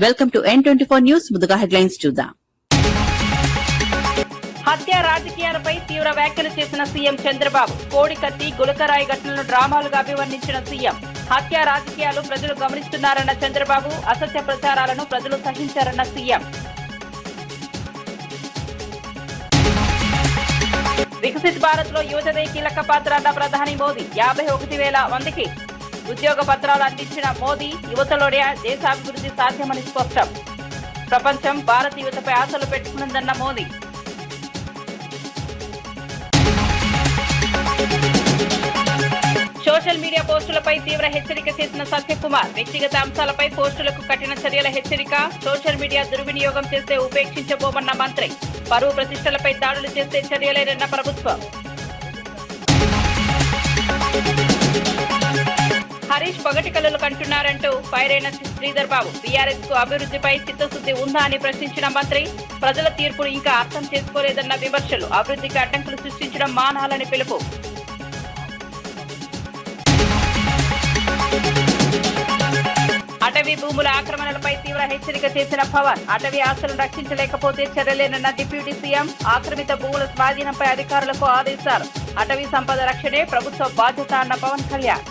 Welcome to N24 news. ముందుగా headlines చూద్దాం. హత్య రాజకీయాలపై తీవ్ర వ్యాఖ్యలు చేసిన సీఎం చంద్రబాబు. కోడికత్తి గులకరాయి ఘటనలను డ్రామాలుగా అభివర్ణించిన సీఎం. హత్య రాజకీయాలు ప్రజలు గమనిస్తున్నారన్న చంద్రబాబు. అసత్య ప్రచారాలను ప్రజలు సహించారన్న సీఎం. వికసిత్ భారత్ లో యువతదే కీలక పాత్ర అన్న ప్రధాని మోదీ. 51,000 మందికి ఉద్యోగ పత్రాలు అందించిన మోదీ. యువతలోనే దేశాభివృద్ధి సాధ్యమని స్పష్టం. ప్రపంచం భారత యువతపై ఆశలు పెట్టుకున్నదన్న మోదీ. సోషల్ మీడియా పోస్టులపై తీవ్ర హెచ్చరిక చేసిన సత్యకుమార్. వ్యక్తిగత అంశాలపై పోస్టులకు కఠిన చర్యల హెచ్చరిక. సోషల్ మీడియా దుర్వినియోగం చేస్తే ఉపేక్షించబోమన్న మంత్రి. పరువు ప్రతిష్టలపై దాడులు చేస్తే చర్యలేనన్న ప్రభుత్వం. హరీష్ పగటి కళలు కంటున్నారంటూ ఫైర్ అయిన శ్రీధర్ బాబు. బీఆర్ఎస్ కు అభివృద్ధిపై చిత్తశుద్ధి ఉందా అని ప్రశ్నించిన మంత్రి. ప్రజల తీర్పును ఇంకా అర్థం చేసుకోలేదన్న విమర్శలు. అభివృద్ధికి అడ్డంకులు సృష్టించడం మానాలని పిలుపు. అటవీ భూముల ఆక్రమణలపై తీవ్ర హెచ్చరిక చేసిన పవన్. అటవీ ఆస్తులను రక్షించలేకపోతే చర్యలేనన్న డిప్యూటీ సీఎం. ఆక్రమిత భూముల స్వాధీనంపై అధికారులకు ఆదేశాలు. అటవీ సంపద రక్షణే ప్రభుత్వ బాధ్యత అన్న పవన్ కళ్యాణ్.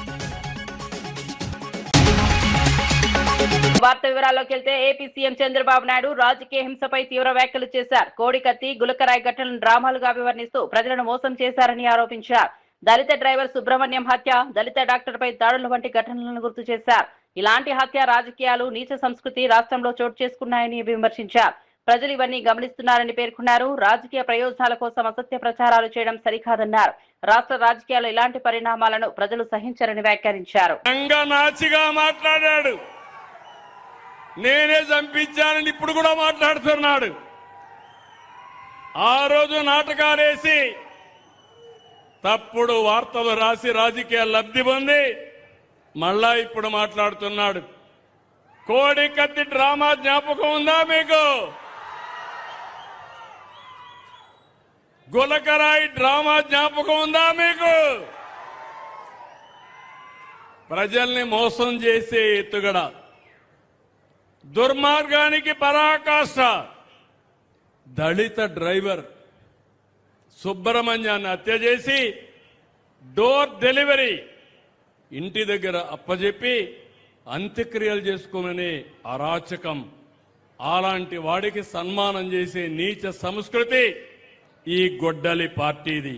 వార్త వివరాల్లోకి వెళ్తే ఏపీ సీఎం చంద్రబాబు నాయుడు రాజకీయ హింసపై తీవ్ర వ్యాఖ్యలు చేశారు. కోడికత్తి గులకరాయి ఘటనలను డ్రామాలుగా అభివర్ణిస్తూ ప్రజలను మోసం చేశారని ఆరోపించారు. దళిత డ్రైవర్ సుబ్రహ్మణ్యం హత్య, దళిత డాక్టర్పై దాడుల వంటి ఘటనలను గుర్తు చేశారు. ఇలాంటి హత్య రాజకీయాలు, నీచ సంస్కృతి రాష్ట్రంలో చోటు చేసుకున్నాయని విమర్శించారు. ప్రజలు ఇవన్నీ గమనిస్తున్నారని పేర్కొన్నారు. రాజకీయ ప్రయోజనాల కోసం అసత్య ప్రచారాలు చేయడం సరికాదన్నారు. రాష్ట్ర రాజకీయాల్లో ఇలాంటి పరిణామాలను ప్రజలు సహించరని వ్యాఖ్యానించారు. నేనే చంపించానని ఇప్పుడు కూడా మాట్లాడుతున్నాడు. ఆ రోజు నాటకాలేసి తప్పుడు వార్తలు రాసి రాజకీయ లబ్ధి పొంది మళ్ళా ఇప్పుడు మాట్లాడుతున్నాడు. కోడికత్తి డ్రామా జ్ఞాపకం ఉందా మీకు? గులకరాయి డ్రామా జ్ఞాపకం ఉందా మీకు? ప్రజల్ని మోసం చేసే ఎత్తుగడ, దుర్మార్గానికి పరాకాష్ట. దళిత డ్రైవర్ సుబ్రహ్మణ్యాన్ని హత్య చేసి డోర్ డెలివరీ ఇంటి దగ్గర అప్పజెప్పి అంత్యక్రియలు చేసుకోమని అరాచకం. అలాంటి వాడికి సన్మానం చేసే నీచ సంస్కృతి ఈ గొడ్డలి పార్టీది.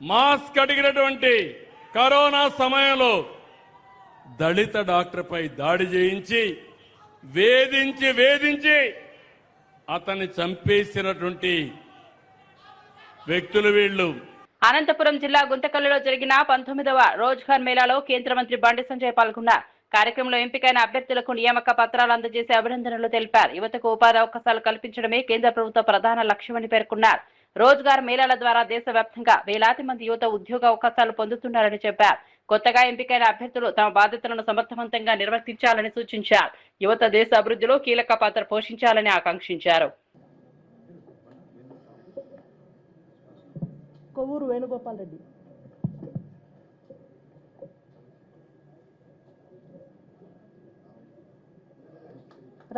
మాస్క్ అడిగినటువంటి కరోనా సమయంలో దళిత డాక్టర్పై దాడి చేయించి వేధించి అతన్ని చంపేసినటువంటి వ్యక్తులు వీళ్ళు. అనంతపురం జిల్లా గుంతకల్లులో జరిగిన 19వ రోజ్గార్ మేళాలో కేంద్ర మంత్రి బండి సంజయ్ పాల్గొన్నారు. కార్యక్రమంలో ఎంపికైన అభ్యర్థులకు నియామక పత్రాలు అందజేసి అభినందనలు తెలిపారు. యువతకు ఉపాధి అవకాశాలు కల్పించడమే కేంద్ర ప్రభుత్వ ప్రధాన లక్ష్యమని పేర్కొన్నారు. రోజ్గార్ మేళాల ద్వారా దేశవ్యాప్తంగా వేలాది మంది యువత ఉద్యోగ అవకాశాలు పొందుతున్నారని చెప్పారు. కొత్తగా ఎంపికైన అభ్యర్థులు తమ బాధ్యతలను సమర్థవంతంగా నిర్వర్తించాలని సూచించారు. యువత దేశ అభివృద్ధిలో కీలక పాత్ర పోషించాలని ఆకాంక్షించారు. Kovvuru Venugopal Reddy.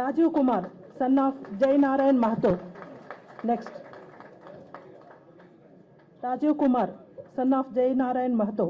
Rajiv Kumar, son of Jayanarayan Mahato. Next Rajiv Kumar, son of Jayanarayan Mahato.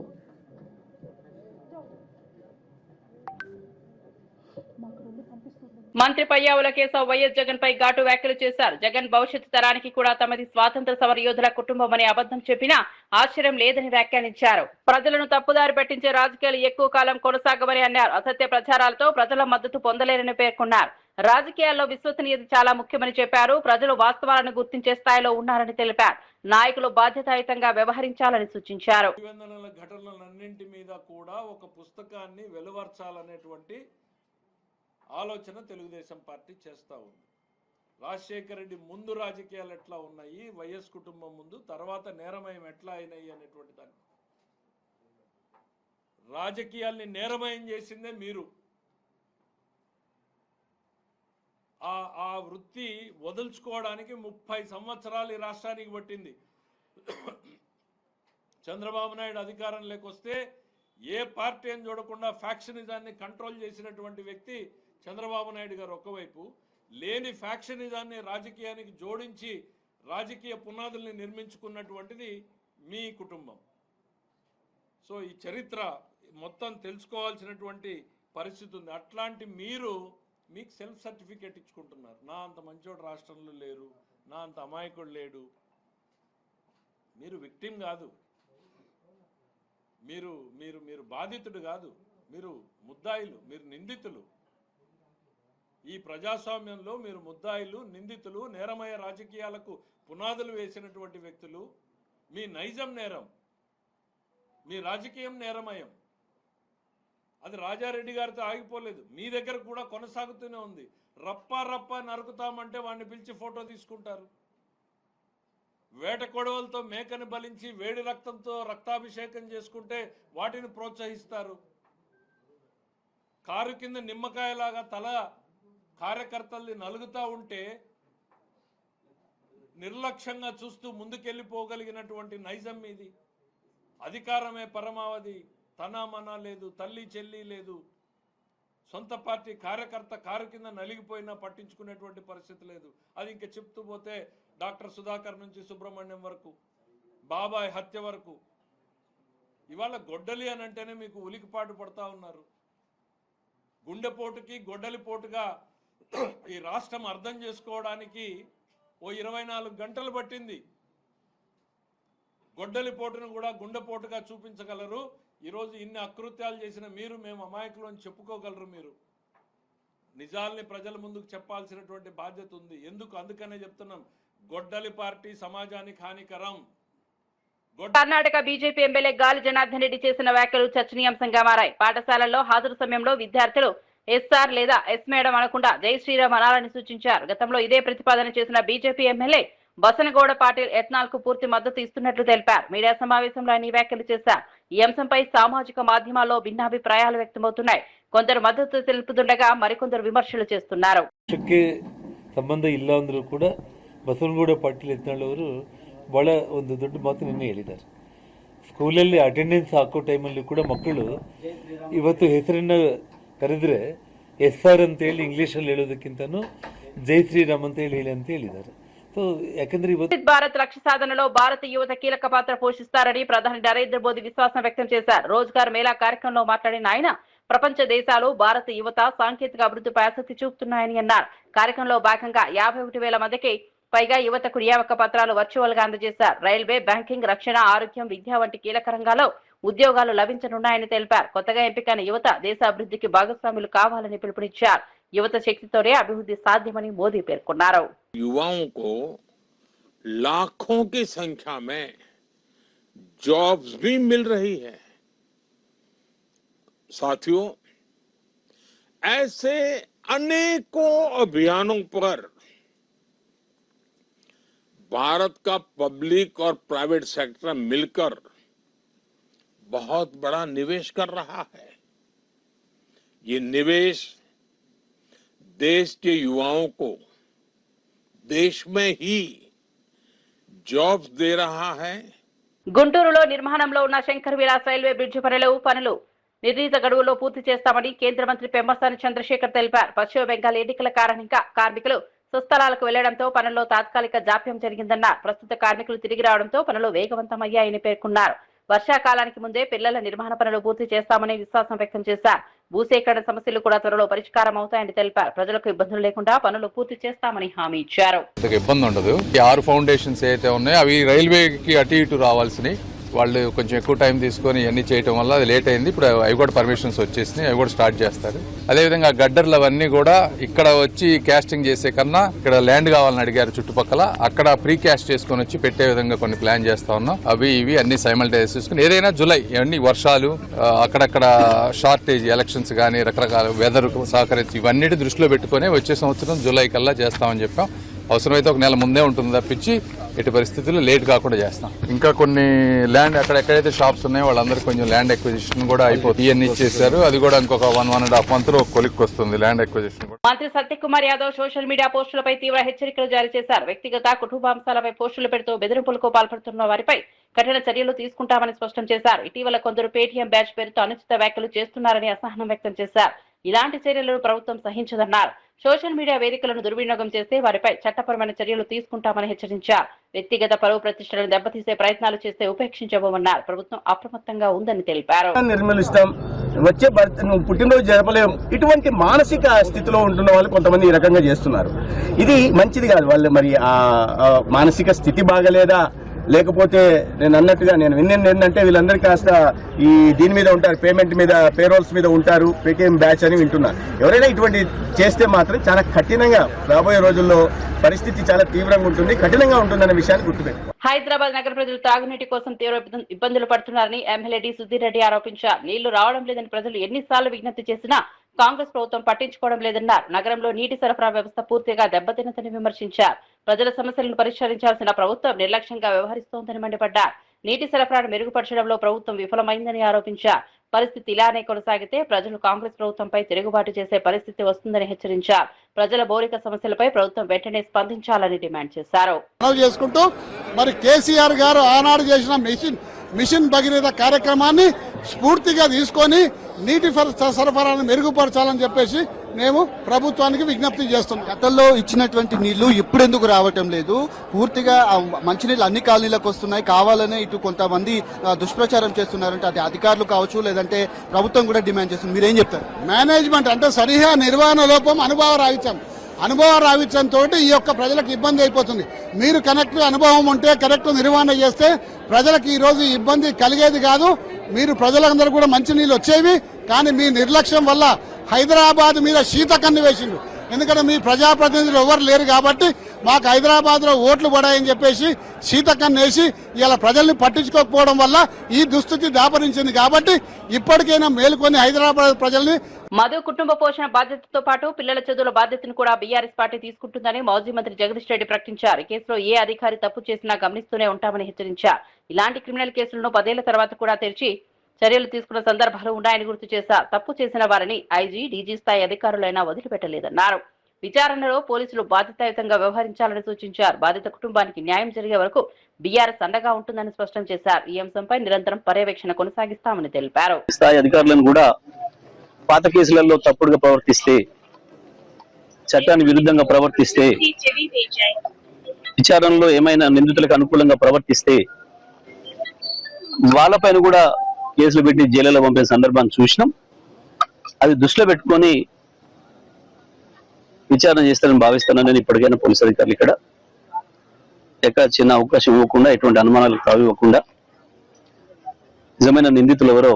మంత్రి పయ్యావుల కేశవ్ వైఎస్ జగన్ పై ఘాటు వ్యాఖ్యలు చేశారు. జగన్ భవిష్యత్తు తరానికి కూడా తమది స్వాతంత్ర సమర యోధుల కుటుంబం అని అబద్ధం చెప్పినా ఆశ్చర్యం లేదని వ్యాఖ్యానించారు. ప్రజలను తప్పుదారి పట్టించే రాజకీయాలు ఎక్కువ కాలం కొనసాగమని అన్నారు. అసత్య ప్రచారాలతో ప్రజల మద్దతు పొందలేరని పేర్కొన్నారు. రాజకీయాల్లో విశ్వసనీయత చాలా ముఖ్యమని చెప్పారు. ప్రజలు వాస్తవాలను గుర్తించే స్థాయిలో ఉన్నారని తెలిపారు. నాయకులు బాధ్యతాయుతంగా వ్యవహరించాలని సూచించారు. ఘటనలన్నింటి మీద కూడా ఒక పుస్తకాన్ని వెలువర్చాలనేటువంటి ఆలోచన తెలుగుదేశం పార్టీ చేస్తూ ఉంది. రాజశేఖర రెడ్డి ముందు రాజకీయాలు ఎట్లా ఉన్నాయి, వైఎస్ కుటుంబం ముందు, తర్వాత నేరమయం ఎట్లా అయినాయి అనేటువంటి దాన్ని. రాజకీయాల్ని నేరమయం చేసిందే మీరు. ఆ వృత్తి వదులుచుకోవడానికి 30 సంవత్సరాలు ఈ రాష్ట్రానికి పట్టింది. చంద్రబాబు నాయుడు అధికారం లేకొస్తే ఏ పార్టీ అని చూడకుండా ఫ్యాక్షనిజాన్ని కంట్రోల్ చేసినటువంటి వ్యక్తి చంద్రబాబు నాయుడు గారు ఒకవైపు, లేని ఫ్యాక్షనిజాన్ని రాజకీయానికి జోడించి రాజకీయ పునాదుల్ని నిర్మించుకున్నటువంటిది మీ కుటుంబం. సో ఈ చరిత్ర మొత్తం తెలుసుకోవాల్సినటువంటి పరిస్థితి ఉంది. అట్లాంటి మీరు మీకు సెల్ఫ్ సర్టిఫికేట్ ఇచ్చుకుంటున్నారు. నా అంత మంచోడు రాష్ట్రంలో లేరు, నా అంత అమాయకుడు లేడు. మీరు విక్టిమ్ కాదు, మీరు మీరు మీరు బాధితుడు కాదు, మీరు ముద్దాయిలు, మీరు నిందితులు. ఈ ప్రజాస్వామ్యంలో మీరు ముద్దాయిలు, నిందితులు, నేరమయ రాజకీయాలకు పునాదులు వేసినటువంటి వ్యక్తులు. మీ నైజం నేరం, మీ రాజకీయం నేరమయం. అది రాజారెడ్డి గారితో ఆగిపోలేదు, మీ దగ్గర కూడా కొనసాగుతూనే ఉంది. రప్ప రప్ప నరుకుతామంటే వాడిని పిలిచి ఫోటో తీసుకుంటారు. వేట కొడవలతో మేకని బలించి వేడి రక్తంతో రక్తాభిషేకం చేసుకుంటే వాటిని ప్రోత్సహిస్తారు. కారు కింద నిమ్మకాయలాగా తల కార్యకర్తల్ని నలుగుతూ ఉంటే నిర్లక్ష్యంగా చూస్తూ ముందుకెళ్ళిపోగలిగినటువంటి నైజం మీది. అధికారమే పరమావధి, తనామనా లేదు, తల్లి చెల్లి లేదు. సొంత పార్టీ కార్యకర్త కారు కింద నలిగిపోయినా పట్టించుకునేటువంటి పరిస్థితి లేదు. అది ఇంకా చెప్తూ పోతే డాక్టర్ సుధాకర్ నుంచి సుబ్రహ్మణ్యం వరకు, బాబాయ్ హత్య వరకు. ఇవాళ గొడ్డలి అని అంటేనే మీకు ఉలికిపాటు పడతా ఉన్నారు. గుండెపోటుకి గొడ్డలిపోటుగా ఈ రాష్ట్రం అర్థం చేసుకోవడానికి ఓ 24 గంటలు పట్టింది. గొడ్డలిపోటును కూడా గుండెపోటుగా చూపించగలరు. ఈరోజు ఇన్ని అకృత్యాలు చేసిన మీరు మేము అమాయకులు అని చెప్పుకోగలరు. మీరు నిజాల్ని ప్రజల ముందుకు చెప్పాల్సినటువంటి బాధ్యత ఉంది. అందుకనే చెప్తున్నాం, గొడ్డలి పార్టీ సమాజానికి హానికరం. కర్ణాటక బీజేపీ ఎమ్మెల్యే గాలి జనార్దన్ రెడ్డి చేసిన వ్యాఖ్యలు చర్చనీయాంశంగా మారాయి. పాఠశాలల్లో హాజరు సమయంలో విద్యార్థులు ఎస్ఆర్ లేదా ఎస్ మేడం అనకుండా జై శ్రీరామ్ అనాలని సూచించారు. గతంలో ఇదే ప్రతిపాదన చేసిన బీజేపీ ఎమ్మెల్యే బసనగౌడ పాటిల్ ఎత్నాల్ కు పూర్తి మద్దతు ఇస్తున్నట్లు తెలిపారు. మీడియా సమావేశంలో ఆయన వ్యాఖ్యలు చేశారు. ఈ అంశంపై సామాజిక మాధ్యమాల్లో భిన్నాభిప్రాయాలు వ్యక్తమవుతున్నాయి. కొందరు మద్దతు తెలుపుతుండగా మరికొందరు ವಿಮರ್ಶೆలు చేస్తున్నారు. ಸಂಬಂಧ ಇಲ್ಲ ಅಂದ್ರೂ ಕೂಡ ಬಸವನಗೌಡ ಪಾಟೀಲ್ ಯತ್ನಾಳ್ ಅವರು ಬಹಳ ಒಂದು ದೊಡ್ಡ ಮಾತು ನಿನ್ನೆ ಹೇಳಿದ್ದಾರೆ. ಸ್ಕೂಲಲ್ಲಿ ಅಟೆಂಡೆನ್ಸ್ ಹಾಕೋ ಟೈಮಲ್ಲಿ ಕೂಡ ಮಕ್ಕಳು ಇವತ್ತು ಹೆಸರನ್ನ ಕರೆದ್ರೆ SR ಅಂತ ಹೇಳಿ ಇಂಗ್ಲಿಷಲ್ಲಿ ಹೇಳೋದಕ್ಕಿಂತನೂ ಜೈ ಶ್ರೀರಾಮ್ ಅಂತ ಹೇಳಿ ಅಂತ ಹೇಳಿದ್ದಾರೆ. సో ಯಾಕಂದ್ರೆ ಇವತ್ತು భారత్ లక్ష్య సాధనలో భారత యువత కీలక పాత్ర పోషిస్తారని ప్రధాని నరేంద్ర మోదీ విశ్వాసం వ్యక్తం చేశారు. రోజ్గార్ మేళా కార్యక్రమంలో మాట్లాడిన ఆయన ప్రపంచ దేశాలు భారత యువత సాంకేతిక అభివృద్ధిపై ఆసక్తి చూపుతున్నాయని అన్నారు. కార్యక్రమంలో భాగంగా 51,000 మందికి పైగా యువతకు నియామక పత్రాలు వర్చువల్ గా అందజేశారు. రైల్వే, బ్యాంకింగ్, రక్షణ, ఆరోగ్యం, విద్య వంటి కీలక రంగాల్లో ఉద్యోగాలు లభించనున్నాయని తెలిపారు. కొత్తగా ఎంపికైన యువత దేశ అభివృద్ధికి భాగస్వాములు కావాలని పిలుపునిచ్చారు. యువత శక్తితోనే అభివృద్ధి సాధ్యమని మోదీ పేర్కొన్నారు. युवाओं को लाखों की संख्या में जॉब्स भी मिल रही है. साथियों, ऐसे अनेकों अभियानों पर भारत का पब्लिक और प्राइवेट सेक्टर मिलकर बहुत बड़ा निवेश कर रहा है. ये निवेश देश के युवाओं को देश में ही जॉब्स दे रहा है. గుంటూరులో నిర్మాణంలో ఉన్న శంకర్ విలాస్ రైల్వే బ్రిడ్జి పనులు నిర్ణీత గడువులో పూర్తి చేస్తామని కేంద్ర మంత్రి పెమ్మసాని చంద్రశేఖర్ తెలిపారు. పశ్చిమ బెంగాల్ ఎన్నికల కారణంగా కార్మికులు స్వస్థలాలకు వెళ్లడంతో పనుల్లో తాత్కాలిక జాప్యం జరిగిందన్నారు. ప్రస్తుత కార్మికులు తిరిగి రావడంతో పనులు వేగవంతమయ్యాయని పేర్కొన్నారు. వర్షాకాలానికి ముందే పిల్లల నిర్మాణ పనులు పూర్తి చేస్తామని విశ్వాసం వ్యక్తం చేశారు. భూసేకరణ సమస్యలు కూడా త్వరలో పరిష్కారం అవుతాయని తెలిపారు. ప్రజలకు ఇబ్బందులు లేకుండా పనులు పూర్తి చేస్తామని హామీ ఇచ్చారు. ఇబ్బంది ఉండదు. 6 ఫౌండేషన్స్ అయితే ఉన్నాయో అవి రైల్వేకి అటు ఇటు రావాల్సినవి. వాళ్ళు కొంచెం ఎక్కువ టైం తీసుకొని ఇవన్నీ చేయడం వల్ల అది లేట్ అయింది. ఇప్పుడు అవి కూడా పర్మిషన్స్ వచ్చేసినాయి, అవి కూడా స్టార్ట్ చేస్తారు. అదేవిధంగా గడ్డర్లు అవన్నీ కూడా ఇక్కడ వచ్చి క్యాస్టింగ్ చేసే కన్నా ఇక్కడ ల్యాండ్ కావాలని అడిగారు చుట్టుపక్కల, అక్కడ ప్రీ క్యాస్ట్ చేసుకొని వచ్చి పెట్టే విధంగా కొన్ని ప్లాన్ చేస్తా ఉన్నాం. అవి ఇవి అన్ని సైమల్టేనియస్ చేసుకుని ఏదైనా జూలై ఇవన్నీ వర్షాలు అక్కడక్కడ షార్టేజ్ ఎలక్షన్స్ కానీ రకరకాల వెదర్ సహకరించి ఇవన్నిటి దృష్టిలో పెట్టుకుని వచ్చే సంవత్సరం జూలై కల్లా చేస్తామని చెప్పాం. అవసరమైతే ఒక నెల ముందే ఉంటుంది తప్పించి ఎట్టి పరిస్థితుల్లో లేట్ కాకుండా చేస్తాం. ఇంకా కొన్ని ల్యాండ్ అక్కడెక్కడైతే షాప్స్ ఉన్నాయో వాళ్ళందరూ కొంచెం ల్యాండ్ ఎక్విజిషన్ కూడా అయిపోతుంది. ఇవన్నీ ఇచ్చేసారు. అది కూడా ఇంకొక 1.5 month లో కొలిక్కి వస్తుంది ల్యాండ్ ఎక్విజిషన్. మంత్రి సత్యకుమార్ యాదవ్ సోషల్ మీడియా పోస్టులపై తీవ్ర హెచ్చరికలు జారీ చేశారు. వ్యక్తిగత కుటుంబాంశాలపై పోస్టులు పెడుతూ బెదిరింపులకు పాల్పడుతున్న వారిపై కఠిన చర్యలు తీసుకుంటామని స్పష్టం చేశారు. ఇటీవల కొందరు పేటీఎం బ్యాచ్ పేరుతో అనుచిత వ్యాఖ్యలు చేస్తున్నారని అసహనం వ్యక్తం చేశారు. ఇలాంటి చర్యలను ప్రభుత్వం సహించదన్నారు. సోషల్ మీడియా వేదికలను దుర్వినియోగం చేస్తే వారిపై చట్టపరమైన చర్యలు తీసుకుంటామని హెచ్చరించారు. వ్యక్తిగత పరువు ప్రతిష్టలను దెబ్బతీసే ప్రయత్నాలు చేస్తే ఉపేక్షించబోమన్నారు. ప్రభుత్వం అప్రమత్తంగా ఉందని తెలిపారు. నిర్మలిస్తాం, వచ్చే పుట్టినరోజు జరపలేము, ఇటువంటి మానసిక స్థితిలో ఉంటున్న వాళ్ళు కొంతమంది ఈ రకంగా చేస్తున్నారు. ఇది మంచిది కాదు. వాళ్ళు మరి ఆ మానసిక స్థితి బాగలేదా, లేకపోతే నేను అన్నట్టుగా నేను విన్నది ఏంటంటే వీళ్ళందరూ కాస్త ఈ దీని మీద ఉంటారు, పేమెంట్ మీద, పేరోల్స్ మీద ఉంటారు, పేటీఎం బ్యాచ్ అని వింటున్నారు. ఎవరైనా ఇటువంటి చేస్తే మాత్రం చాలా కఠినంగా రాబోయే రోజుల్లో పరిస్థితి చాలా తీవ్రంగా ఉంటుంది, కఠినంగా ఉంటుందనే విషయాన్ని గుర్తుపెట్టుకోవాలి. హైదరాబాద్ నగర ప్రజలు తాగునీటి కోసం తీవ్ర ఇబ్బందులు పడుతున్నారని ఎమ్మెల్యే డి సుధీర్ రెడ్డి ఆరోపించారు. నీళ్లు రావడం లేదని ప్రజలు ఎన్నిసార్లు విజ్ఞప్తి చేసినా కాంగ్రెస్ ప్రభుత్వం పట్టించుకోవడం లేదన్నారు. నగరంలో నీటి సరఫరా వ్యవస్థ పూర్తిగా దెబ్బతిన్నదని విమర్శించారు. ప్రజల సమస్యలను పరిష్కరించాల్సిన ప్రభుత్వం నిర్లక్ష్యంగా వ్యవహరిస్తోందని మండిపడ్డారు. నీటి సరఫరాను మెరుగుపరచడంలో ప్రభుత్వం విఫలమైందని ఆరోపించారు. పరిస్థితి ఇలానే కొనసాగితే ప్రజలు కాంగ్రెస్ ప్రభుత్వంపై తిరుగుబాటు చేసే పరిస్థితి వస్తుందని హెచ్చరించారు. ప్రజల మౌలిక సమస్యలపై ప్రభుత్వం వెంటనే స్పందించాలని డిమాండ్ చేశారు. చేసుకుంటూ మరి కేసీఆర్ గారు ఆనాడు చేసిన మిషన్ భగీరథ కార్యక్రమాన్ని స్ఫూర్తిగా తీసుకొని నీటి సరఫరాను మెరుగుపరచాలని చెప్పేసి మేము ప్రభుత్వానికి విజ్ఞప్తి చేస్తున్నాం. గతంలో ఇచ్చినటువంటి నీళ్లు ఇప్పుడు ఎందుకు రావటం లేదు? పూర్తిగా మంచినీళ్ళు అన్ని కాలనీలకు వస్తున్నాయి, కావాలనే ఇటు కొంతమంది దుష్ప్రచారం చేస్తున్నారంటే అది అధికారులు కావచ్చు, లేదంటే ప్రభుత్వం కూడా డిమాండ్ చేస్తుంది. మీరేం చెప్తారు? మేనేజ్మెంట్ అంటే సరిగా నిర్వహణ లోపం, అనుభవ రావిత్యంతో ఈ యొక్క ప్రజలకు ఇబ్బంది అయిపోతుంది. మీరు కరెక్ట్ అనుభవం ఉంటే, కరెక్ట్ నిర్వహణ చేస్తే ప్రజలకు ఈ రోజు ఇబ్బంది కలిగేది కాదు. మీరు ప్రజలందరూ కూడా మంచినీళ్ళు వచ్చేవి, కానీ మీ నిర్లక్ష్యం వల్ల హైదరాబాద్ మీద శీతకన్ను వేసిండు. ఎందుకంటే మీ ప్రజాప్రతినిధులు ఎవరు లేరు కాబట్టి మాకు హైదరాబాద్ లో ఓట్లు పడాయని చెప్పేసి శీతకన్ను వేసి ఇలా ప్రజల్ని పట్టించుకోకపోవడం వల్ల ఈ దుస్థితి దాపరించింది. కాబట్టి ఇప్పటికైనా మేలుకొని హైదరాబాద్ ప్రజల్ని. మధు కుటుంబ పోషణ బాధ్యతతో పాటు పిల్లల చదువుల బాధ్యతను కూడా బీఆర్ఎస్ పార్టీ తీసుకుంటుందని మాజీ మంత్రి జగదీష్ రెడ్డి ప్రకటించారు. ఈ కేసులో ఏ అధికారి తప్పు చేసినా గమనిస్తూనే ఉంటామని హెచ్చరించారు. ఇలాంటి క్రిమినల్ కేసులను 10 ఏళ్ల తర్వాత కూడా తెరిచి చర్యలు తీసుకున్న సందర్భాలు ఉన్నాయని గుర్తు చేశారు. తప్పు చేసిన వారిని ఐజీ, డీజీ స్థాయి అధికారులైనా వదిలిపెట్టలేదన్నారు. విచారణలో పోలీసులు బాధ్యతాయుతంగా వ్యవహరించాలని సూచించారు. బాధిత కుటుంబానికి న్యాయం జరిగే వరకు బీఆర్ఎస్ అండగా ఉంటుందని స్పష్టం చేశారు. ఈ అంశంపై నిరంతరం పర్యవేక్షణ కొనసాగిస్తామని తెలిపారు. స్థాయి అధికారులను కూడా పాత కేసులలో తప్పుడుగా ప్రవర్తిస్తే, చట్టానికి విరుద్ధంగా ప్రవర్తిస్తే, విచారణలో ఏమైనా నిందితులకు అనుకూలంగా ప్రవర్తిస్తే వాళ్ళపైన కూడా కేసులు పెట్టి జైలులో పంపే సందర్భాన్ని చూసినాం. అది దృష్టిలో పెట్టుకొని విచారణ చేస్తారని భావిస్తానని నేను ఇప్పటికైనా పోలీసు అధికారులు ఇక్కడ ఎక్కడ చిన్న అవకాశం ఇవ్వకుండా, ఎటువంటి అనుమానాలకు తావివ్వకుండా నిజమైన నిందితులు ఎవరో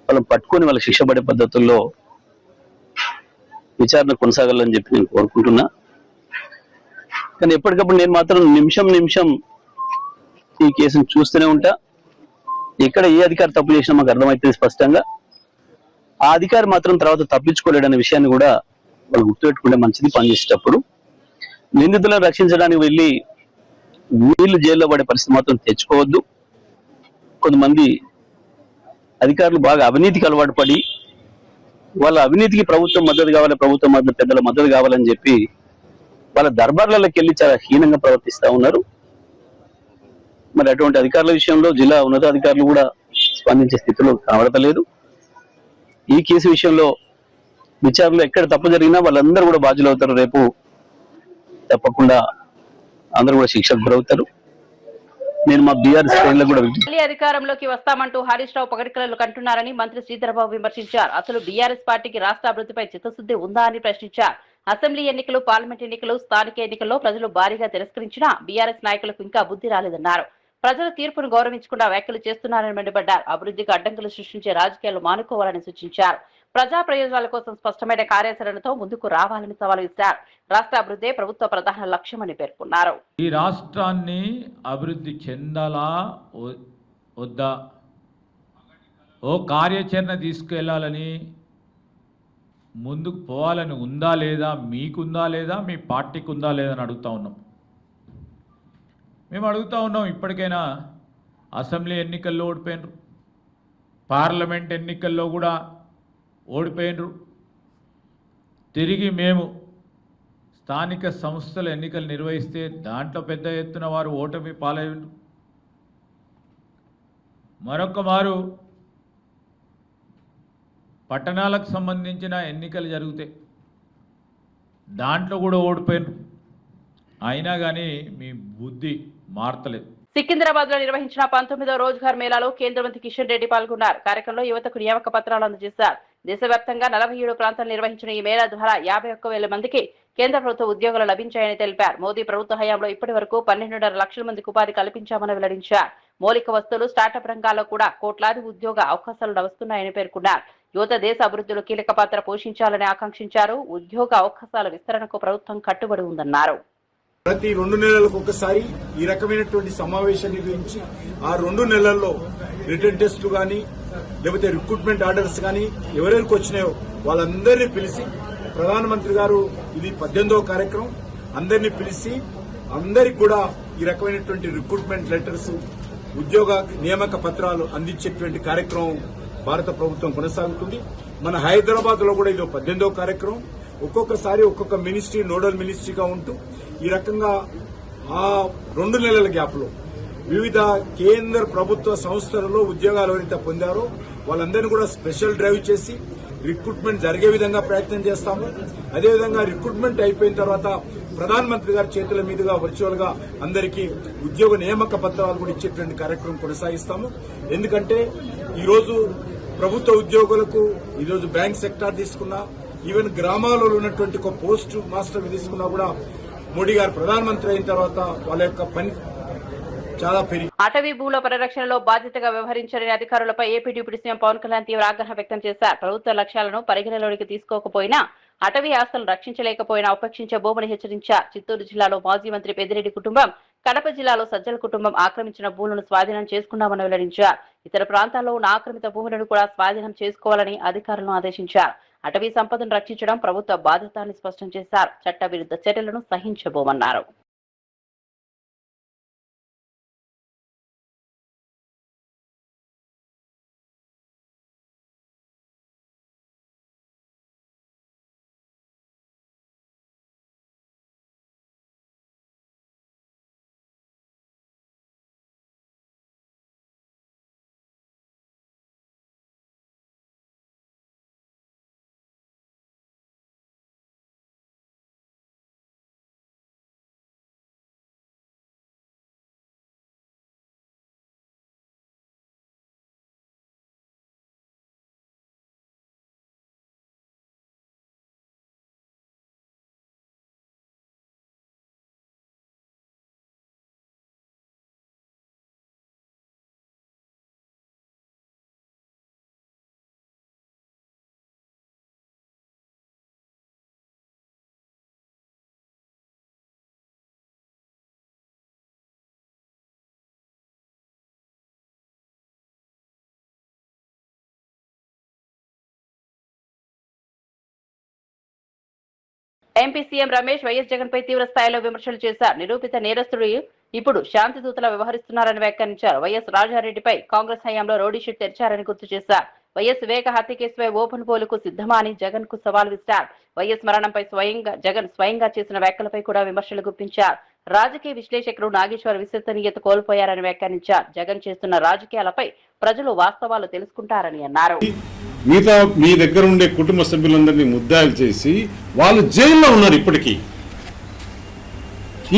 వాళ్ళని పట్టుకొని వాళ్ళ శిక్ష పడే పద్ధతుల్లో విచారణ కొనసాగాలని చెప్పి నేను కోరుకుంటున్నా. కానీ ఎప్పటికప్పుడు నేను మాత్రం నిమిషం ఈ కేసును చూస్తూనే ఉంటా. ఎక్కడ ఏ అధికారి తప్పు చేసినా మాకు అర్థమవుతుంది స్పష్టంగా. ఆ అధికారి మాత్రం తర్వాత తప్పించుకోలేడనే విషయాన్ని కూడా వాళ్ళు గుర్తుపెట్టుకుంటే మంచిది. పనిచేసేటప్పుడు నిందితులను రక్షించడానికి వెళ్ళి వీళ్ళు జైల్లో పడే పరిస్థితి మాత్రం తెచ్చుకోవద్దు. కొంతమంది అధికారులు బాగా అవినీతికి అలవాటు పడి వాళ్ళ అవినీతికి ప్రభుత్వం మద్దతు కావాలి, ప్రభుత్వం మద్దతు, పెద్దల మద్దతు కావాలని చెప్పి వాళ్ళ దర్బార్లలోకి వెళ్ళి చాలా హీనంగా ప్రవర్తిస్తా ఉన్నారు. మరి అటువంటి అధికారుల విషయంలో జిల్లా ఉన్నతాధికారులు కూడా స్పందించే స్థితిలో కనబడతలేదు. ఈ కేసు విషయంలో విచారణలో ఎక్కడ తప్పు జరిగినా వాళ్ళందరూ కూడా బాధ్యులు అవుతారు. రేపు తప్పకుండా అందరూ కూడా శిక్షకు గురవుతారు. నేను మా బీఆర్ఎస్ శ్రేణులకు కూడా మళ్లీ అధికారంలోకి వస్తామంటూ హరీష్ రావు పగటికలలు కంటున్నారని మంత్రి శ్రీధర్బాబు విమర్శించారు. అసలు బీఆర్ఎస్ పార్టీకి రాష్ట్ర అభివృద్ధిపై చిత్తశుద్ధి ఉందా అని ప్రశ్నించారు. అసెంబ్లీ ఎన్నికలు, పార్లమెంట్ ఎన్నికలు, స్థానిక ఎన్నికల్లో ప్రజలు భారీగా తిరస్కరించినా బీఆర్ఎస్ నాయకులకు ఇంకా బుద్ధి రాలేదన్నారు. ప్రజల తీర్పును గౌరవించకుండా వ్యాఖ్యలు చేస్తున్నారని మండిపడ్డారు. అభివృద్ధికి అడ్డంకులు సృష్టించే రాజకీయాలు మానుకోవాలని సూచించారు. ప్రజా ప్రయోజనాల కోసం స్పష్టమైన కార్యాచరణతో ముందుకు రావాలని సవాల్ విసిరారు. రాష్ట్ర అభివృద్ధి ప్రభుత్వ ప్రధాన లక్ష్యమని పేర్కొన్నారు. ఈ రాష్ట్రాన్ని అభివృద్ధి చెందాలా వద్దా ఓ కార్యాచరణ తీసుకెళ్లాలని, ముందుకు పోవాలని ఉందా లేదా, మీకుందా లేదా, మీ పార్టీకి ఉందా లేదా అని అడుగుతా ఉన్నాం. మేము అడుగుతా ఉన్నాం, ఇప్పటికైనా అసెంబ్లీ ఎన్నికల్లో ఓడిపోయినరు, పార్లమెంట్ ఎన్నికల్లో కూడా ఓడిపోయినరు. తిరిగి మేము స్థానిక సంస్థల ఎన్నికలు నిర్వహిస్తే దాంట్లో పెద్ద ఎత్తున వారు ఓటమి పాలయ్యారు. మరొక మారు పట్టణాలకు సంబంధించిన ఎన్నికలు జరిగితే దాంట్లో కూడా ఓడిపోయినారు. అయినా కానీ మీ బుద్ధి మారతలేదు. సికింద్రాబాద్ లో నిర్వహించిన 19వ రోజ్గార్ మేళాలో కేంద్ర మంత్రి కిషన్ రెడ్డి పాల్గొన్నారు. కార్యక్రమంలో యువతకు నియామక పత్రాలు అందజేశారు. దేశవ్యాప్తంగా 47 ప్రాంతాలు నిర్వహించిన ఈ మేళా ద్వారా 51,000 మందికి కేంద్ర ప్రభుత్వ ఉద్యోగాలు లభించాయని తెలిపారు. మోదీ ప్రభుత్వ హయాంలో ఇప్పటి వరకు 12.5 లక్షల మందికి ఉపాధి కల్పించామని వెల్లడించారు. మౌలిక వస్తువులు, స్టార్టప్ రంగాల్లో కూడా కోట్లాది ఉద్యోగ అవకాశాలు వస్తున్నాయని పేర్కొన్నారు. యువత దేశ అభివృద్ధిలో కీలక పాత్ర పోషించాలని ఆకాంక్షించారు. ఉద్యోగ అవకాశాల విస్తరణకు ప్రభుత్వం కట్టుబడి ఉందన్నారు. ప్రతి 2 నెలలకు ఒకసారి ఈ రకమైనటువంటి సమావేశాన్ని నిర్వహించి ఆ 2 నెలల్లో రిటర్న్ టెస్టులు కానీ లేకపోతే రిక్రూట్మెంట్ ఆర్డర్స్ కానీ ఎవరెవరికి వచ్చినాయో వాళ్ళందరినీ పిలిచి ప్రధానమంత్రి గారు ఇది 18వ కార్యక్రమం అందరినీ పిలిచి అందరికి కూడా ఈ రకమైనటువంటి రిక్రూట్మెంట్ లెటర్స్, ఉద్యోగ నియామక పత్రాలు అందించేటువంటి కార్యక్రమం భారత ప్రభుత్వం కొనసాగుతుంది. మన హైదరాబాద్ లో కూడా ఇది 18వ కార్యక్రమం. ఒక్కొక్కసారి ఒక్కొక్క మినిస్ట్రీ నోడల్ మినిస్ట్రీగా ఉంటూ ఈ రకంగా ఆ 2 నెలల గ్యాప్ లో వివిధ కేంద్ర ప్రభుత్వ సంస్థలలో ఉద్యోగాలు ఎవరైతే పొందారో వాళ్ళందరినీ కూడా స్పెషల్ డ్రైవ్ చేసి రిక్రూట్మెంట్ జరిగే విధంగా ప్రయత్నం చేస్తాము. అదేవిధంగా రిక్రూట్మెంట్ అయిపోయిన తర్వాత ప్రధానమంత్రి గారి చేతుల మీదుగా వర్చువల్ గా అందరికీ ఉద్యోగ నియామక పత్రాలు కూడా ఇచ్చేటువంటి కార్యక్రమం కొనసాగిస్తాము. ఎందుకంటే ఈరోజు ప్రభుత్వ ఉద్యోగులకు ఈరోజు బ్యాంక్ సెక్టార్ తీసుకున్నా, ఈవెన్ గ్రామాలలో ఉన్నటువంటి ఒక పోస్ట్ మాస్టర్ తీసుకున్నా కూడా మోడీ గారు ప్రధానమంత్రి అయిన తర్వాత వాళ్ళ యొక్క పని చాలా పెరిగి అటవీ భూముల పరిరక్షణలో బాధ్యతగా వ్యవహరించని అధికారులపై AP deputy CM Pawan Kalyan తీవ్ర ఆగ్రహం వ్యక్తం చేశారు. ప్రభుత్వ లక్ష్యాలను పరిగణలోకి తీసుకోకపోయినా, అటవీ ఆస్తులను రక్షించలేకపోయినా ఉపేక్షించే భూమిని హెచ్చరించారు. చిత్తూరు జిల్లాలో మాజీ మంత్రి పెద్దిరెడ్డి కుటుంబం, కడప జిల్లాలో సజ్జల కుటుంబం ఆక్రమించిన భూములను స్వాధీనం చేసుకున్నామని వెల్లడించారు. ఇతర ప్రాంతాల్లో ఉన్న ఆక్రమిత భూములను కూడా స్వాధీనం చేసుకోవాలని అధికారులను ఆదేశించారు. అటవీ సంపదను రక్షించడం ప్రభుత్వ బాధ్యత అని స్పష్టం చేశారు. చట్ట విరుద్ధ చర్యలను సహించబోమన్నారు. MP CM Ramesh YS Jagan పై తీవ్ర స్థాయిలో విమర్శలు చేశారు. నిరూపిత నేరస్తుడు ఇప్పుడు శాంతి దూతలా వ్యవహరిస్తున్నారని వ్యాఖ్యానించారు. వైఎస్ రాజారెడ్డిపై కాంగ్రెస్ హయాంలో రౌడీ షీట్ తెరిచారని గుర్తు చేశారు. వైఎస్ వివేక హత్య కేసుపై ఓపెన్ పోలుకు సిద్ధమా అని జగన్ కు సవాల్ విసిరారు. వైఎస్ మరణంపై జగన్ స్వయంగా చేసిన వ్యాఖ్యలపై కూడా విమర్శలు గుప్పించారు. రాజకీయ విశ్లేషకులు నాగేశ్వర్ విశ్వసనీయత కోల్పోయారని వ్యాఖ్యానించారు. జగన్ చేస్తున్న రాజకీయాలపై ప్రజలు వాస్తవాలు తెలుసుకుంటారని అన్నారు. మిగతా మీ దగ్గర ఉండే కుటుంబ సభ్యులందరినీ ముద్దాయిలు చేసి వాళ్ళు జైల్లో ఉన్నారు. ఇప్పటికీ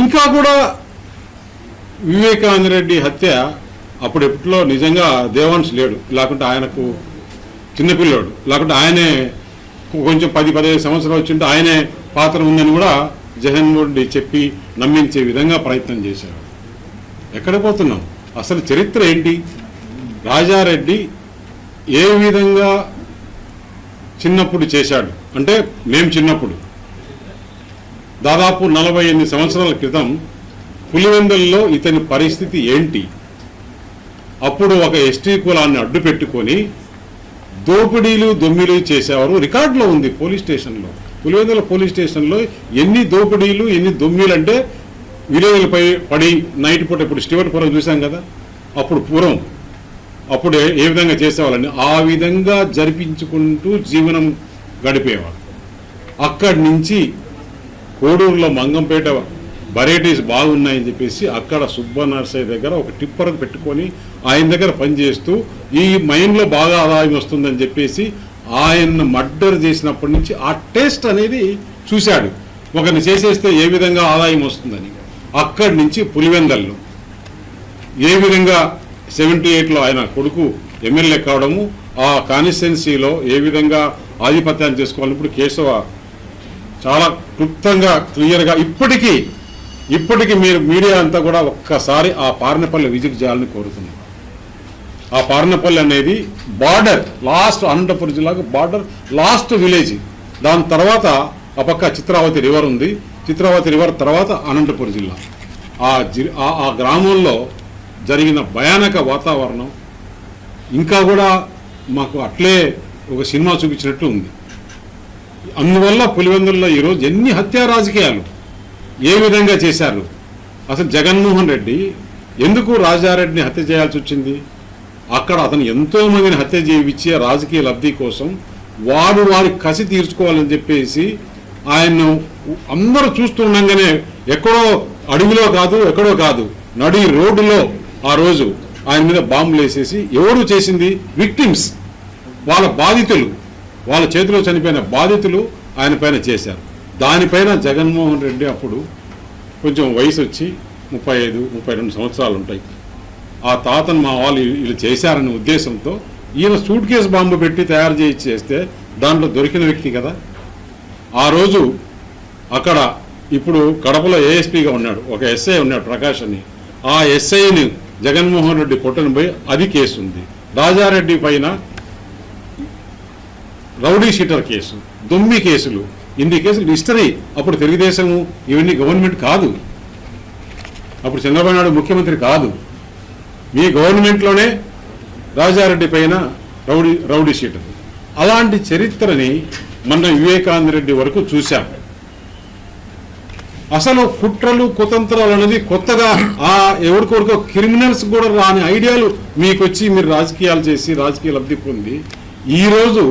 ఇంకా కూడా వివేకానంద రెడ్డి హత్య అప్పుడెప్పట్లో నిజంగా దేవాంశ్ లేడు, లేకుంటే ఆయనకు చిన్నపిల్లోడు, లేకుంటే ఆయనే కొంచెం 10-15 సంవత్సరాలు వచ్చింటే ఆయనే పాత్ర ఉందని కూడా జగన్మోహన్ రెడ్డి చెప్పి నమ్మించే విధంగా ప్రయత్నం చేశారు. ఎక్కడ పోతున్నాం? అసలు చరిత్ర ఏంటి? రాజారెడ్డి ఏ విధంగా చిన్నప్పుడు చేశాడు అంటే, మేము చిన్నప్పుడు దాదాపు 48 సంవత్సరాల క్రితం పులివెందులలో ఇతని పరిస్థితి ఏంటి? అప్పుడు ఒక ఎస్టీ కులాన్ని అడ్డు పెట్టుకొని దోపిడీలు దొమ్మిలు చేసేవారు. రికార్డులో ఉంది పోలీస్ స్టేషన్లో, పులివెందుల పోలీస్ స్టేషన్లో ఎన్ని దోపిడీలు ఎన్ని దొమ్మిలు అంటే విలేజ్లపై పడి నైట్ పూట ఇప్పుడు స్టీవర్పురం చూసాం కదా, అప్పుడు పూర్వం అప్పుడు ఏ విధంగా చేసేవాళ్ళని ఆ విధంగా జరిపించుకుంటూ జీవనం గడిపేవాడు. అక్కడి నుంచి కోడూరులో మంగంపేట వెరైటీస్ బాగున్నాయని చెప్పేసి అక్కడ సుబ్బ నర్సయ్య దగ్గర ఒక టిప్పర్ పెట్టుకొని ఆయన దగ్గర పనిచేస్తూ ఈ మైన్లో బాగా ఆదాయం వస్తుందని చెప్పేసి ఆయన్ను మర్డర్ చేసినప్పటి నుంచి ఆ టేస్ట్ అనేది చూశాడు. ఒకరిని చేసేస్తే ఏ విధంగా ఆదాయం వస్తుందని. అక్కడి నుంచి పులివెందల్లో ఏ విధంగా 78లో ఆయన కొడుకు ఎమ్మెల్యే కావడము, ఆ కాన్స్టిట్యున్సీలో ఏ విధంగా ఆధిపత్యాన్ని చేసుకోవాలి. ఇప్పుడు కేశవ చాలా క్లుప్తంగా క్లియర్గా ఇప్పటికీ మీరు మీడియా అంతా కూడా ఒక్కసారి ఆ పార్నపల్లి విజిట్ చేయాలని కోరుతున్నాం. ఆ పార్నపల్లి అనేది బార్డర్, లాస్ట్ అనంతపురం జిల్లాకు బార్డర్ లాస్ట్ విలేజ్. దాని తర్వాత ఆ పక్క చిత్రావతి రివర్ ఉంది. చిత్రావతి రివర్ తర్వాత అనంతపురం జిల్లా. ఆ గ్రామంలో జరిగిన భయానక వాతావరణం ఇంకా కూడా మాకు అట్లే ఒక సినిమా చూపించినట్టు ఉంది. అందువల్ల పులివెందుల్లో ఈరోజు ఎన్ని హత్యా రాజకీయాలు ఏ విధంగా చేశారు. అసలు జగన్మోహన్ రెడ్డి ఎందుకు రాజారెడ్డిని హత్య చేయాల్సి వచ్చింది? అక్కడ అతను ఎంతో మందిని హత్య చేయించే రాజకీయ లబ్ధి కోసం వారి కసి తీర్చుకోవాలని చెప్పేసి ఆయన్ను అందరూ చూస్తుండగానే ఎక్కడో అడవిలో కాదు, ఎక్కడో కాదు, నడి రోడ్డులో ఆ రోజు ఆయన మీద బాంబులు వేసేసి ఎవరు చేసింది? విక్టిమ్స్, వాళ్ళ బాధితులు, వాళ్ళ చేతిలో చనిపోయిన బాధితులు ఆయన పైన చేశారు. దానిపైన జగన్మోహన్ రెడ్డి అప్పుడు కొంచెం వయసు వచ్చి 35-32 సంవత్సరాలు ఉంటాయి. ఆ తాతను మా వాళ్ళు వీళ్ళు చేశారనే ఉద్దేశంతో ఈయన సూట్ కేసు బాంబు పెట్టి తయారు చేస్తే దాంట్లో దొరికిన వ్యక్తి కదా. ఆ రోజు అక్కడ ఇప్పుడు కడపలో ఏఎస్పీగా ఉన్నాడు ఒక ఎస్ఐ ఉన్నాడు ప్రకాష్ అని. ఆ ఎస్ఐని జగన్మోహన్ రెడ్డి కొట్టను పోయి అది కేసు ఉంది. రాజారెడ్డి పైన రౌడీ షీటర్ కేసు, దొమ్మి కేసులు, ఇన్ని కేసులు హిస్టరీ. అప్పుడు తెలుగుదేశము ఇవన్నీ గవర్నమెంట్ కాదు, అప్పుడు చంద్రబాబు నాయుడు ముఖ్యమంత్రి కాదు. మీ గవర్నమెంట్లోనే రాజారెడ్డి పైన రౌడీ షీటర్. అలాంటి చరిత్రని మన వివేకానంద రెడ్డి వరకు చూశాం. అసలు కుట్రలు కుతంత్రాలు అనేది కొత్తగా ఎవరికొరికో క్రిమినల్స్ కూడా రాని ఐడియాలు మీకు వచ్చి మీరు రాజకీయాలు చేసి రాజకీయ లబ్ధి పొంది ఈరోజు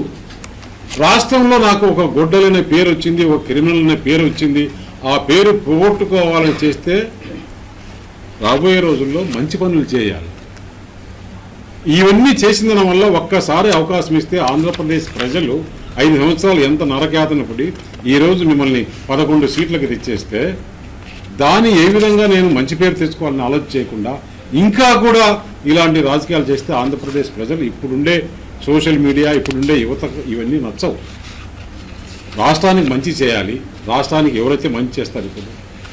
రాష్ట్రంలో నాకు ఒక గొడ్డలనే పేరు వచ్చింది, ఒక క్రిమినల్ అనే పేరు వచ్చింది. ఆ పేరు పోగొట్టుకోవాలని చేస్తే రాబోయే రోజుల్లో మంచి పనులు చేయాలి. ఇవన్నీ చేసిన వల్ల ఒక్కసారి అవకాశం ఇస్తే ఆంధ్రప్రదేశ్ ప్రజలు 5 సంవత్సరాలు ఎంత నరకయాతన పడి ఈరోజు మిమ్మల్ని 11 సీట్లకు తెచ్చేస్తే దాన్ని ఏ విధంగా నేను మంచి పేరు తెచ్చుకోవాలని ఆలోచన చేయకుండా ఇంకా కూడా ఇలాంటి రాజకీయాలు చేస్తే ఆంధ్రప్రదేశ్ ప్రజలు ఇప్పుడుండే సోషల్ మీడియా, ఇప్పుడుండే యువతకు ఇవన్నీ నచ్చవు. రాష్ట్రానికి మంచి చేయాలి. రాష్ట్రానికి ఎవరైతే మంచి చేస్తారు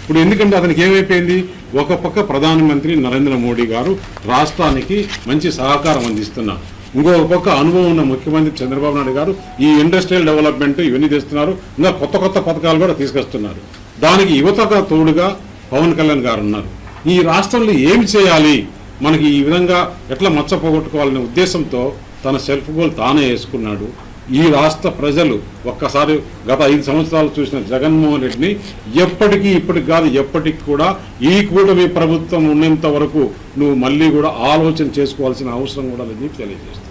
ఇప్పుడు ఎందుకంటే అతనికి ఏమైపోయింది, ఒక పక్క ప్రధానమంత్రి నరేంద్ర మోడీ గారు రాష్ట్రానికి మంచి సహకారం అందిస్తున్నారు, ఇంకొక పక్క అనుభవం ఉన్న ముఖ్యమంత్రి చంద్రబాబు నాయుడు గారు ఈ ఇండస్ట్రియల్ డెవలప్మెంట్ ఇవన్నీ తెస్తున్నారు, ఇంకా కొత్త కొత్త పథకాలు కూడా తీసుకొస్తున్నారు. దానికి యువతగా తోడుగా పవన్ కళ్యాణ్ గారు ఉన్నారు. ఈ రాష్ట్రంలో ఏమి చేయాలి, మనకి ఈ విధంగా ఎట్లా మచ్చ పోగొట్టుకోవాలనే ఉద్దేశంతో తన సెల్ఫ్ గోల్ తానే వేసుకున్నాడు. ఈ రాష్ట్ర ప్రజలు ఒక్కసారి గత 5 సంవత్సరాలు చూసిన జగన్మోహన్ రెడ్డిని ఇప్పటికి కాదు ఎప్పటికి కూడా ఈ కూటమి ప్రభుత్వం ఉన్నంత వరకు నువ్వు మళ్ళీ కూడా ఆలోచన చేసుకోవాల్సిన అవసరం కూడా లేదని తెలియజేస్తాను.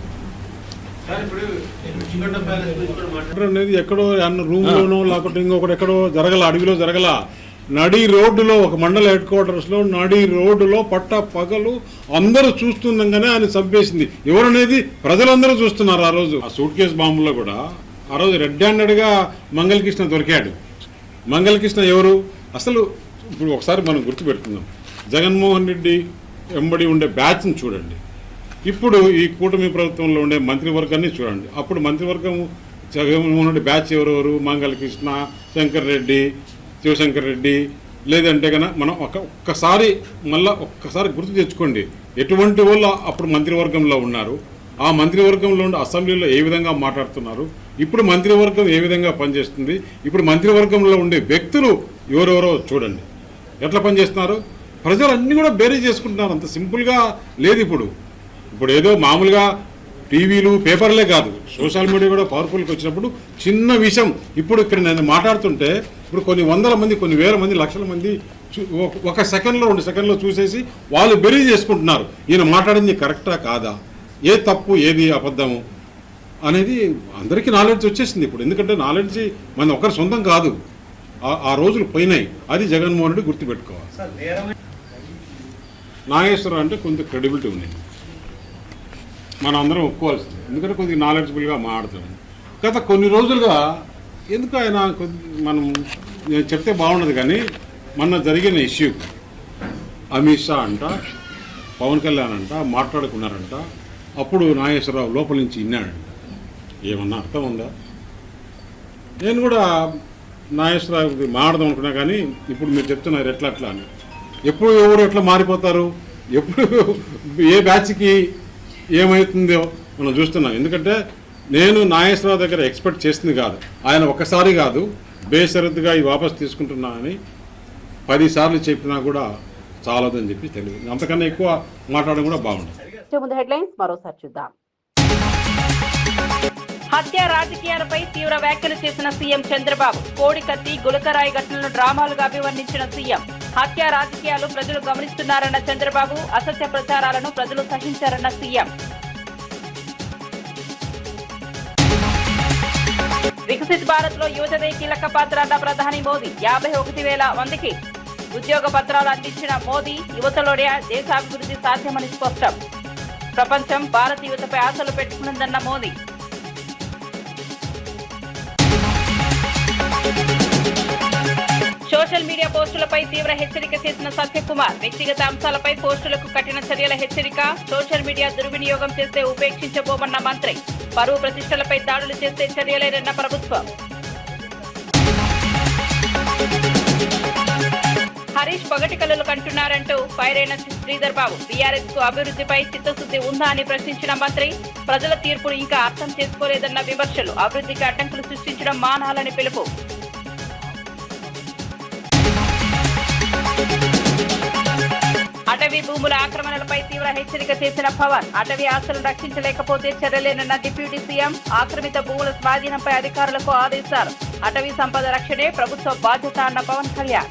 అనేది ఎక్కడో రూమ్లోనో లేకపోతే ఇంకొకటి ఎక్కడో జరగల, అడవిలో జరగల, నడి రోడ్డులో ఒక మండల హెడ్ క్వార్టర్స్లో నడి రోడ్డులో పట్ట పగలు అందరూ చూస్తుండగానే ఆయన చంపేసింది. ఎవరనేది ప్రజలందరూ చూస్తున్నారు. ఆ రోజు ఆ సూట్ కేసు బాంబులో కూడా ఆ రోజు రెడ్ హ్యాండెడ్గా మంగళకృష్ణ దొరికాడు. మంగళకృష్ణ ఎవరు అసలు? ఇప్పుడు ఒకసారి మనం గుర్తుపెట్టుకుందాం, జగన్మోహన్ రెడ్డి వెంబడి ఉండే బ్యాచ్ని చూడండి, ఇప్పుడు ఈ కూటమి ప్రభుత్వంలో ఉండే మంత్రివర్గాన్ని చూడండి. అప్పుడు మంత్రివర్గం జగన్మోహన్ రెడ్డి బ్యాచ్ ఎవరెవరు? మంగళకృష్ణ, శంకర్ రెడ్డి, శివశంకర్ రెడ్డి, లేదంటే కనుక మనం ఒక్కసారి గుర్తు తెచ్చుకోండి ఎటువంటి వాళ్ళు అప్పుడు మంత్రివర్గంలో ఉన్నారు, ఆ మంత్రివర్గంలో ఉండే అసెంబ్లీలో ఏ విధంగా మాట్లాడుతున్నారు, ఇప్పుడు మంత్రివర్గం ఏ విధంగా పనిచేస్తుంది, ఇప్పుడు మంత్రివర్గంలో ఉండే వ్యక్తులు ఎవరెవరో చూడండి ఎట్లా పనిచేస్తున్నారు. ప్రజలు అన్నీ కూడా బేరీ చేసుకుంటున్నారు. అంత సింపుల్గా లేదు. ఇప్పుడు ఏదో మామూలుగా టీవీలు పేపర్లే కాదు, సోషల్ మీడియా కూడా పవర్ఫుల్కి వచ్చినప్పుడు చిన్న విషయం ఇప్పుడు ఇక్కడ నేను మాట్లాడుతుంటే ఇప్పుడు కొన్ని వందల మంది, కొన్ని వేల మంది, లక్షల మంది ఒక సెకండ్లో 2 సెకండ్లో చూసేసి వాళ్ళు బెరీ చేసుకుంటున్నారు. ఈయన మాట్లాడింది కరెక్టా కాదా, ఏ తప్పు ఏది అబద్ధము అనేది అందరికీ నాలెడ్జ్ వచ్చేసింది ఇప్పుడు. ఎందుకంటే నాలెడ్జ్ మన ఒకరి సొంతం కాదు, ఆ రోజులు పోయినాయి. అది జగన్మోహన్ రెడ్డి గుర్తుపెట్టుకోవాలి. నాగేశ్వరరావు అంటే కొంత క్రెడిబిలిటీ ఉంది, మనం అందరం ఒప్పుకోవాల్సింది. ఎందుకంటే కొద్దిగా నాలెడ్జబుల్గా మాట్లాడతాడు. గత కొన్ని రోజులుగా ఎందుకు ఆయన మనం నేను చెప్తే బాగుండదు కానీ మొన్న జరిగిన ఇష్యూ అమిత్ షా అంట పవన్ కళ్యాణ్ అంట మాట్లాడుకున్నారంట. అప్పుడు నాగేశ్వరరావు లోపల నుంచి విన్నాడంట. ఏమన్నా అర్థం ఉందా? నేను కూడా నాగేశ్వరరావు మాట్లాడదాం అనుకున్నా కానీ ఇప్పుడు మీరు చెప్తున్నారు ఎట్లా అని. ఎప్పుడు ఎవరు ఎట్లా మారిపోతారు, ఎప్పుడు ఏ బ్యాచ్కి ఏమవుతుందో మనం చూస్తున్నాం. ఎందుకంటే నేను నాగేశ్వరరావు దగ్గర ఎక్స్పెక్ట్ చేసింది కాదు, ఆయన ఒక్కసారి కాదు బేషరతుగా ఈ వాపసు తీసుకుంటున్నా అని 10 సార్లు చెప్పినా కూడా చాలదని చెప్పి తెలియదు. అంతకన్నా ఎక్కువ మాట్లాడడం కూడా బాగుంటుంది. హెడ్లైన్స్ మరోసారి చూద్దాం. హత్య రాజకీయాలపై తీవ్ర వ్యాఖ్యలు చేసిన సీఎం చంద్రబాబు. కోడి కత్తి గులకరాయి ఘటనలను డ్రామాలుగా అభివర్ణించిన సీఎం. హత్య రాజకీయాలు ప్రజలు గమనిస్తున్నారన్న చంద్రబాబు. అసత్య ప్రచారాలను ప్రజలు సహించారన్న సీఎం. వికసిత్ భారత్ లో యువతదే కీలక పాత్ర అన్న ప్రధాని మోదీ. 51,000 మందికి ఉద్యోగ పత్రాలు అందించిన మోదీ యువతలోనే దేశాభివృద్ధి సాధ్యమని స్పష్టం. ప్రపంచం భారత యువతపై ఆశలు పెట్టుకున్నదన్న మోదీ. సోషల్ మీడియా పోస్టులపై తీవ్ర హెచ్చరిక చేసిన సత్యకుమార్. వ్యక్తిగత అంశాలపై పోస్టులకు కఠిన చర్యల హెచ్చరిక. సోషల్ మీడియా దుర్వినియోగం చేస్తే ఉపేక్షించబోమన్న మంత్రి. పరువు ప్రతిష్టలపై దాడులు చేస్తే చర్యలేనన్న ప్రభుత్వం. హరీష్ పగటి కళలు కంటున్నారంటూ ఫైర్ అయిన శ్రీధర్ బాబు. బీఆర్ఎస్ కు అభివృద్ధిపై చిత్తశుద్ధి ఉందా అని ప్రశ్నించిన మంత్రి. ప్రజల తీర్పును ఇంకా అర్థం చేసుకోలేదన్న విమర్శలు. అభివృద్ధికి అడ్డంకులు సృష్టించడం మానాలని పిలుపు. అటవీ భూముల ఆక్రమణలపై తీవ్ర హెచ్చరిక చేసిన పవన్. అటవీ ఆస్తులను రక్షించలేకపోతే చర్యలేనన్న డిప్యూటీ సీఎం. ఆక్రమిత భూముల స్వాధీనంపై అధికారులకు ఆదేశాలు. అటవీ సంపద రక్షణే ప్రభుత్వ బాధ్యత అన్న పవన్ కళ్యాణ్.